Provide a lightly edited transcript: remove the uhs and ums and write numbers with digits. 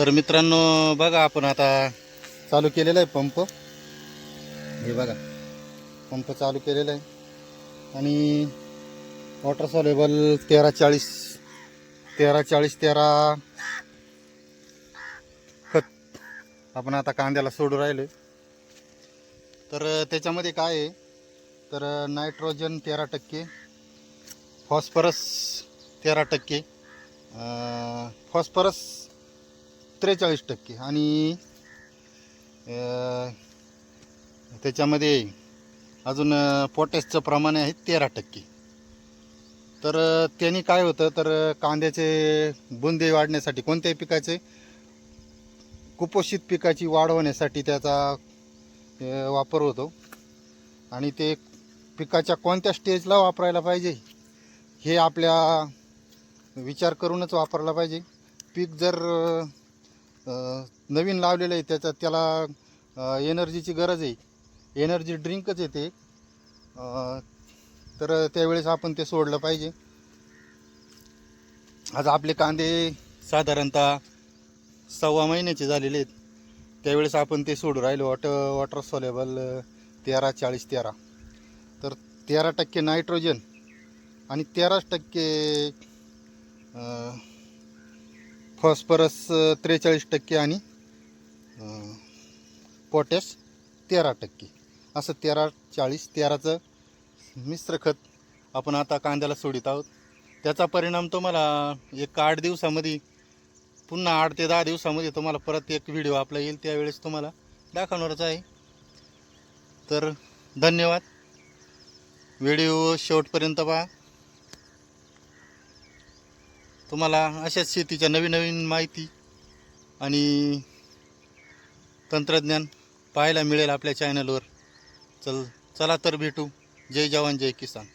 तर मित्रांनो बघा, आपण आता चालू केलेला आहे पंप. हे बघा, पंप चालू केलेला आहे आणि वॉटर सॉल्युबल 13 खत आपण आता कांद्याला सोडू राहिलो. तर त्याच्यामध्ये काय आहे, तर नायट्रोजन 13%, फॉस्फरस 13%, फॉस्फरस 43% आणि त्याच्यामध्ये अजून पोटॅशचं प्रमाण आहे 13%. तर त्यांनी काय होतं, तर कांद्याचे बुंदे वाढण्यासाठी, कोणत्याही पिकाचे कुपोषित पिकाची वाढ होण्यासाठी त्याचा वापर होतो. आणि ते पिकाच्या कोणत्या स्टेजला वापरायला पाहिजे हे आपल्या विचार करूनच वापरला पाहिजे. पीक जर नवीन लावलेलं आहे, त्याला एनर्जीची गरज आहे, एनर्जी ड्रिंकच येते, तर त्यावेळेस आपण ते सोडलं पाहिजे. आज आपले कांदे साधारणतः 1.25 महिन्याचे झालेले आहेत, त्यावेळेस आपण ते सोडू राहिलो वॉटर सॉल्युबल 13-40-13. तर 13% नायट्रोजन आणि 13% फॉस्फरस 43% आणि पोटॅश 13%, असं 13-40-13चं मिश्र खत आपण आता कांद्याला सोडित आहोत. त्याचा परिणाम तुम्हाला एक 8 दिवसामध्ये, पुन्हा 8 ते 10 दिवसामध्ये तुम्हाला परत एक व्हिडिओ आपला येईल, त्यावेळेस तुम्हाला दाखवणारच आहे. तर धन्यवाद, व्हिडिओ शेवटपर्यंत पहा. तुम्हाला अशाच शेतीच्या नवीन नवीन माहिती आणि तंत्रज्ञान पाहायला मिळेल आपल्या चॅनलवर. चला तर भेटू. जय जवान जय किसान.